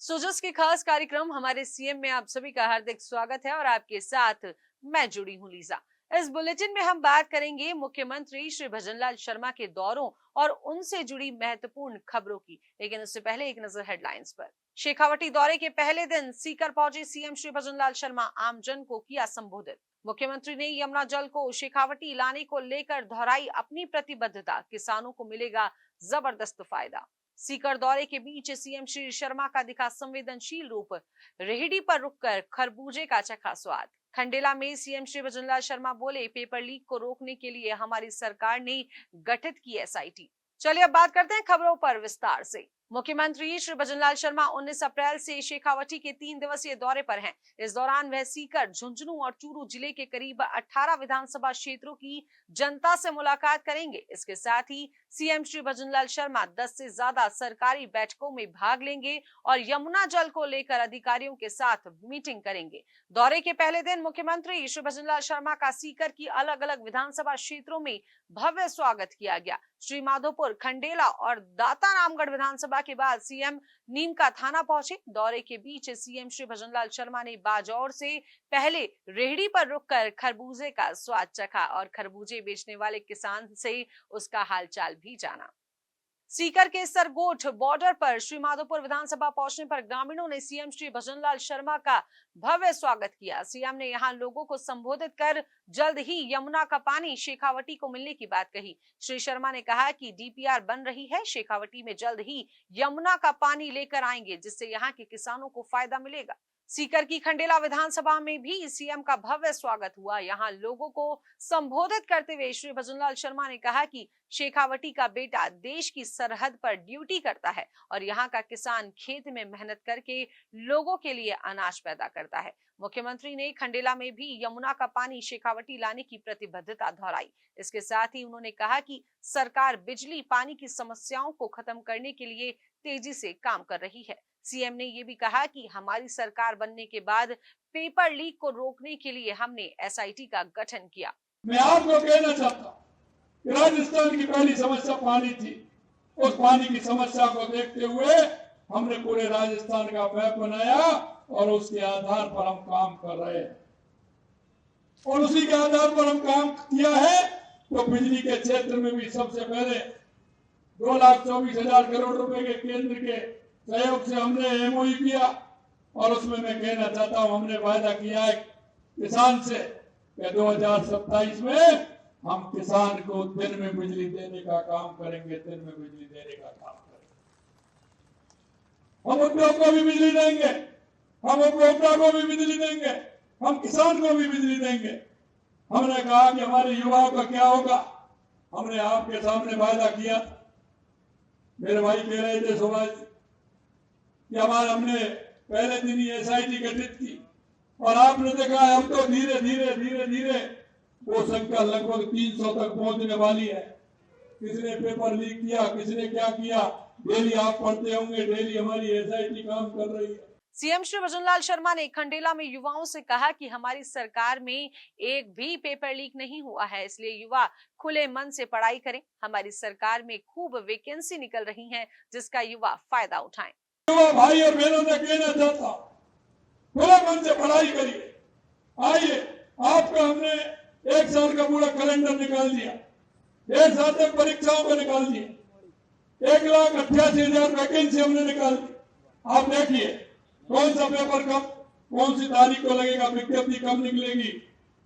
सोजस के खास कार्यक्रम हमारे सीएम में आप सभी का हार्दिक स्वागत है और आपके साथ मैं जुड़ी हूं लीजा। इस बुलेटिन में हम बात करेंगे मुख्यमंत्री श्री भजनलाल शर्मा के दौरों और उनसे जुड़ी महत्वपूर्ण खबरों की, लेकिन उससे पहले एक नजर हेडलाइंस पर। शेखावटी दौरे के पहले दिन सीकर पहुंचे सीएम श्री भजनलाल शर्मा, आमजन को किया संबोधित। मुख्यमंत्री ने यमुना जल को शेखावटी लाने को लेकर दोहराई अपनी प्रतिबद्धता, किसानों को मिलेगा जबरदस्त फायदा। सीकर दौरे के बीच सीएम श्री शर्मा का दिखा संवेदनशील रूप, रेहड़ी पर रुककर खरबूजे का चखा स्वाद। खंडेला में सीएम श्री भजनलाल शर्मा बोले, पेपर लीक को रोकने के लिए हमारी सरकार ने गठित की एसआईटी। चलिए अब बात करते हैं खबरों पर विस्तार से। मुख्यमंत्री श्री भजनलाल शर्मा 19 अप्रैल से शेखावटी के 3 दिवसीय दौरे पर हैं। इस दौरान वह सीकर, झुंझुनू और चूरू जिले के करीब 18 विधानसभा क्षेत्रों की जनता से मुलाकात करेंगे। इसके साथ ही सीएम श्री भजनलाल शर्मा 10 से ज्यादा सरकारी बैठकों में भाग लेंगे और यमुना जल को लेकर अधिकारियों के साथ मीटिंग करेंगे। दौरे के पहले दिन मुख्यमंत्री श्री भजनलाल शर्मा का सीकर की अलग अलग विधानसभा क्षेत्रों में भव्य स्वागत किया गया। श्री माधोपुर, खंडेला और दाता रामगढ़ विधानसभा के बाद सीएम नीम का थाना पहुंचे। दौरे के बीच सीएम श्री भजनलाल शर्मा ने बाजौर से पहले रेहड़ी पर रुककर खरबूजे का स्वाद चखा और खरबूजे बेचने वाले किसान से उसका हालचाल भी जाना। सीकर के सरगोठ बॉर्डर पर श्री माधोपुर विधानसभा पहुंचने पर ग्रामीणों ने सीएम श्री भजनलाल शर्मा का भव्य स्वागत किया। सीएम ने यहां लोगों को संबोधित कर जल्द ही यमुना का पानी शेखावटी को मिलने की बात कही। श्री शर्मा ने कहा कि डीपीआर बन रही है, शेखावटी में जल्द ही यमुना का पानी लेकर आएंगे, जिससे यहाँ के किसानों को फायदा मिलेगा। सीकर की खंडेला विधानसभा में भी सीएम का भव्य स्वागत हुआ। यहां लोगों को संबोधित करते हुए श्री भजनलाल शर्मा ने कहा कि शेखावटी का बेटा देश की सरहद पर ड्यूटी करता है और यहाँ का किसान खेत में मेहनत करके लोगों के लिए अनाज पैदा करता है। मुख्यमंत्री ने खंडेला में भी यमुना का पानी शेखावटी लाने की प्रतिबद्धता दोहराई। इसके साथ ही उन्होंने कहा कि सरकार बिजली पानी की समस्याओं को खत्म करने के लिए तेजी से काम कर रही है। सीएम ने ये भी कहा कि हमारी सरकार बनने के बाद पेपर लीक को रोकने के लिए हमने एसआईटी का गठन किया। मैं आपको कहना चाहता हूँ, राजस्थान की पहली समस्या पानी थी। उस पानी की समस्या को देखते हुए हमने पूरे राजस्थान का मैप बनाया और उसके आधार पर हम काम कर रहे हैं। और उसी के आधार पर हम काम किया है तो बिजली के क्षेत्र में भी सबसे पहले 2,24,000 करोड़ रुपए के केंद्र के सहयोग से हमने एमओयू किया और उसमें मैं कहना चाहता हूं, हमने वायदा किया है किसान से कि 2027 में हम किसान को दिन में बिजली देने का काम करेंगे, दिन में बिजली देने का काम करेंगे। हम उद्योग को भी बिजली देंगे, हम उपभोक्ता को भी बिजली देंगे, हम किसान को भी बिजली देंगे। हमने कहा कि हमारे युवाओं का क्या होगा, हमने आपके सामने वायदा किया था। मेरे भाई कह रहे थे सुभाष कि हमने पहले दिन ही एसआईटी गठित की और आपने देखा है अब तो धीरे धीरे वो संख्या लगभग 300 तक पहुंचने वाली है। किसने पेपर लीक किया, किसने क्या किया, डेली आप पढ़ते होंगे, डेली हमारी एसआईटी काम कर रही है। सीएम श्री भजनलाल शर्मा ने खंडेला में युवाओं से कहा कि हमारी सरकार में एक भी पेपर लीक नहीं हुआ है, इसलिए युवा खुले मन से पढ़ाई करें। हमारी सरकार में खूब वैकेंसी निकल रही है, जिसका युवा फायदा उठाएं। युवा भाई और बहनों से कहना चाहता हूं, खुले मन से पढ़ाई करिए। आइए, आपका हमने 1 साल का पूरा कैलेंडर निकाल दिया, 1 साल तक परीक्षाओं को निकाल दिया, 1,88,000 वैकेंसी हमने निकाल दी। आप देखिए कौन सा पेपर कब, कौन सी तारीख को लगेगा, विज्ञप्ति कब निकलेगी,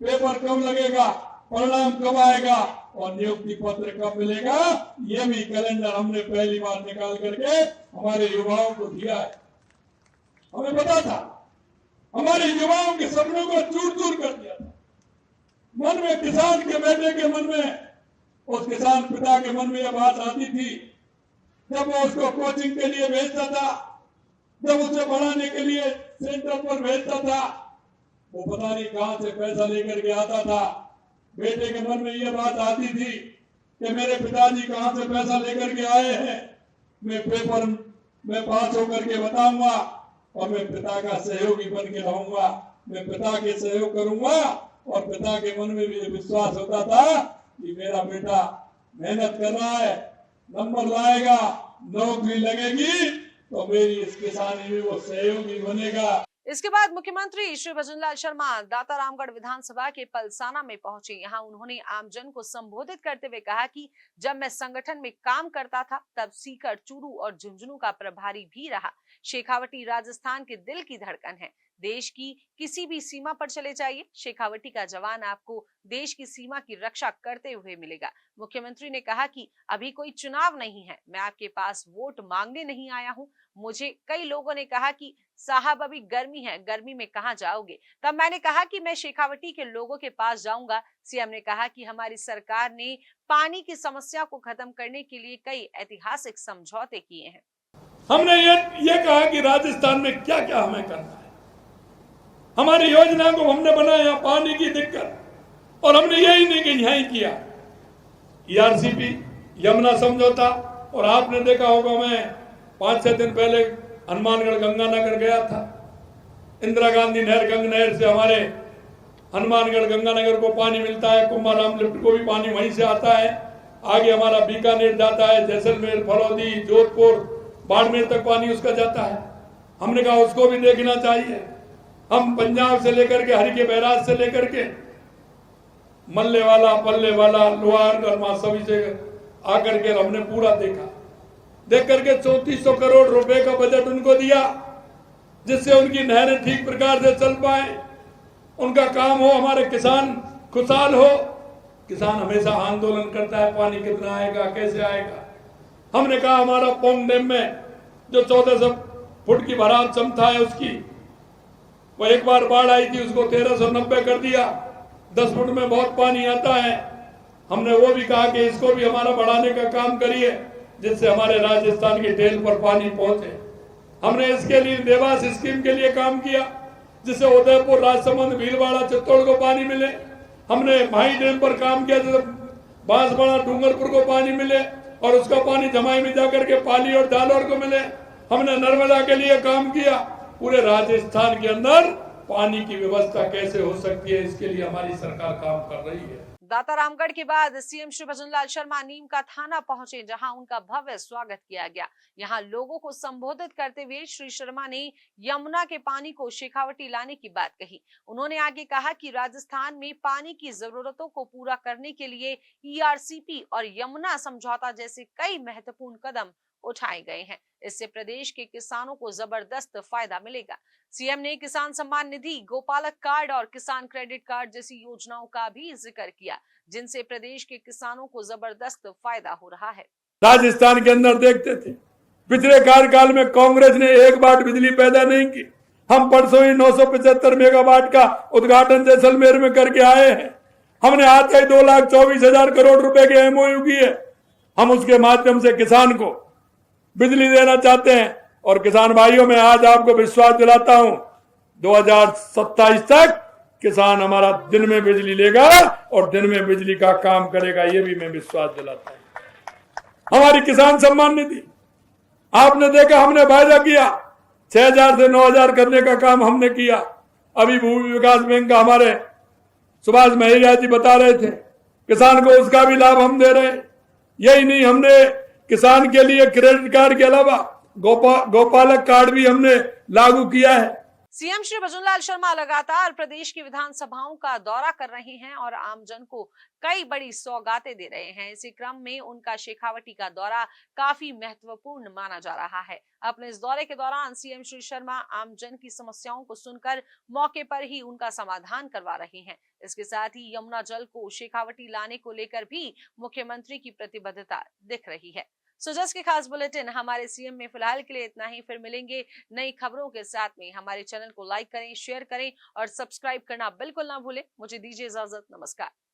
पेपर कब लगेगा, परिणाम कब आएगा और नियुक्ति पत्र कब मिलेगा, ये भी कैलेंडर हमने पहली बार निकाल करके हमारे युवाओं को दिया है। हमें पता था, हमारे युवाओं के सपनों को चूर चूर कर दिया था। मन में, किसान के बेटे के मन में, उस किसान पिता के मन में यह बात आती थी जब वो उसको कोचिंग के लिए भेजता था, जब उसे पढ़ाने के लिए सेंटर पर भेजता था, वो पता नहीं कहां से पैसा लेकर के आता था। बेटे के मन में यह बात आती थी कि मेरे पिताजी कहां से पैसा लेकर के आए हैं, मैं पेपर में पास होकर के बताऊंगा और मैं पिता का सहयोगी बन के रहूंगा, मैं पिता के सहयोग करूंगा। और पिता के मन में भी विश्वास होता था कि मेरा बेटा मेहनत कर रहा है, नंबर लाएगा, नौकरी लगेगी तो मेरी इस किसानी में वो सहयोगी बनेगा। इसके बाद मुख्यमंत्री श्री भजनलाल शर्मा दातारामगढ़ विधानसभा के पलसाना में पहुंचे। यहाँ उन्होंने आमजन को संबोधित करते हुए कहा कि जब मैं संगठन में काम करता था तब सीकर, चूरू और झुंझुनू का प्रभारी भी रहा। शेखावटी राजस्थान के दिल की धड़कन है। देश की किसी भी सीमा पर चले जाइए, शेखावटी का जवान आपको देश की सीमा की रक्षा करते हुए मिलेगा। मुख्यमंत्री ने कहा कि अभी कोई चुनाव नहीं है, मैं आपके पास वोट मांगने नहीं आया हूं। मुझे कई लोगों ने कहा कि साहब अभी गर्मी है, गर्मी में कहां जाओगे? तब मैंने कहा कि मैं शेखावटी के लोगों के पास जाऊंगा। सीएम ने कहा कि हमारी सरकार ने पानी की समस्या को खत्म करने के लिए कई ऐतिहासिक समझौते किए हैं। हमने ये कहा कि राजस्थान में क्या क्या हमें करना है। हमारी योजना को हमने बनाया, पानी की दिक्कत, और हमने यही नहीं कि यही किया। ईआरसीपी, यमुना समझौता, और आपने देखा होगा मैं 5-6 दिन पहले हनुमानगढ़ गंगानगर गया था। इंदिरा गांधी नहर, गंग नहर से हमारे हनुमानगढ़ गंगानगर को पानी मिलता है। कुंभाराम लिफ्ट को भी पानी वहीं से आता है। आगे हमारा बीकानेर जाता है, जैसलमेर, फलौदी, जोधपुर, बाड़मेर तक पानी उसका जाता है। हमने कहा उसको भी देखना चाहिए। हम पंजाब से लेकर के हरिके बैराज से लेकर के मल्ले वाला, पल्ले वाला, लोहार सभी से आकर के हमने पूरा देखा। देख करके 3400 करोड़ रुपए का बजट उनको दिया, जिससे उनकी नहरें ठीक प्रकार से चल पाए, उनका काम हो, हमारे किसान खुशहाल हो। किसान हमेशा आंदोलन करता है, पानी कितना आएगा, कैसे आएगा। हमने कहा हमारा पौंग डैम में जो 1400 फुट की भराव क्षमता है उसकी, वो एक बार बाढ़ आई थी, उसको 1390 कर दिया। 10 फुट में बहुत पानी आता है। हमने वो भी कहा कि इसको भी हमारा बढ़ाने का काम करिए, जिससे हमारे राजस्थान की टेल पर पानी पहुंचे। हमने इसके लिए देवास स्कीम के लिए काम किया, जिससे उदयपुर, राजसमंद, भीलवाड़ा, चित्तौड़ को पानी मिले। हमने भाई डैम पर काम किया, जिससे बांसवाड़ा, डूंगरपुर को पानी मिले और उसका पानी जमाई में जाकर के पाली और जालौर को मिले। हमने नर्मदा के लिए काम किया। पूरे राजस्थान के अंदर पानी की व्यवस्था कैसे हो सकती है, इसके लिए हमारी सरकार काम कर रही है। दातारामगढ़ के बाद सीएम श्री भजनलाल शर्मा नीम का थाना पहुंचे, जहां उनका भव्य स्वागत किया गया। यहां लोगों को संबोधित करते हुए श्री शर्मा ने यमुना के पानी को शेखावटी लाने की बात कही। उन्होंने आगे कहा कि राजस्थान में पानी की जरूरतों को पूरा करने के लिए ईआरसीपी और यमुना समझौता जैसे कई महत्वपूर्ण कदम उठाए गए हैं। इससे प्रदेश के किसानों को जबरदस्त फायदा मिलेगा। सीएम ने किसान सम्मान निधि, गोपालक कार्ड और किसान क्रेडिट कार्ड जैसी योजनाओं का भी जिक्र किया, जिनसे प्रदेश के किसानों को जबरदस्त फायदा हो रहा है। राजस्थान के अंदर देखते थे, पिछले कार्यकाल में कांग्रेस ने 1 वाट बिजली पैदा नहीं की। हम परसों ही 975 मेगावाट का उद्घाटन जैसलमेर में करके आए हैं। हमने आज ही 2,24,000 करोड़ रुपए के एमओयू किए। हम उसके माध्यम से किसान को बिजली देना चाहते हैं। और किसान भाइयों, मैं आज आपको विश्वास दिलाता हूं, 2027 तक किसान हमारा दिन में बिजली लेगा और दिन में बिजली का काम करेगा, ये भी मैं विश्वास दिलाता हूं। हमारी किसान सम्मान निधि आपने देखा, हमने वायदा किया 6,000 से 9,000 करने का काम हमने किया। अभी भूमि विकास बैंक का हमारे सुभाष महिला जी बता रहे थे, किसान को उसका भी लाभ हम दे रहे हैं। यही नहीं, हमने किसान के लिए क्रेडिट कार्ड के अलावा गोपालक कार्ड भी हमने लागू किया है। सीएम श्री भजनलाल शर्मा लगातार प्रदेश की विधानसभाओं का दौरा कर रहे हैं और आमजन को कई बड़ी सौगातें दे रहे हैं। इसी क्रम में उनका शेखावटी का दौरा काफी महत्वपूर्ण माना जा रहा है। अपने इस दौरे के दौरान सीएम श्री शर्मा आमजन की समस्याओं को सुनकर मौके पर ही उनका समाधान करवा रहे हैं। इसके साथ ही यमुना जल को शेखावटी लाने को लेकर भी मुख्यमंत्री की प्रतिबद्धता दिख रही है। सुजस के खास बुलेटिन हमारे सीएम में फिलहाल के लिए इतना ही। फिर मिलेंगे नई खबरों के साथ में। हमारे चैनल को लाइक करें, शेयर करें और सब्सक्राइब करना बिल्कुल ना भूलें। मुझे दीजिए इजाजत। नमस्कार।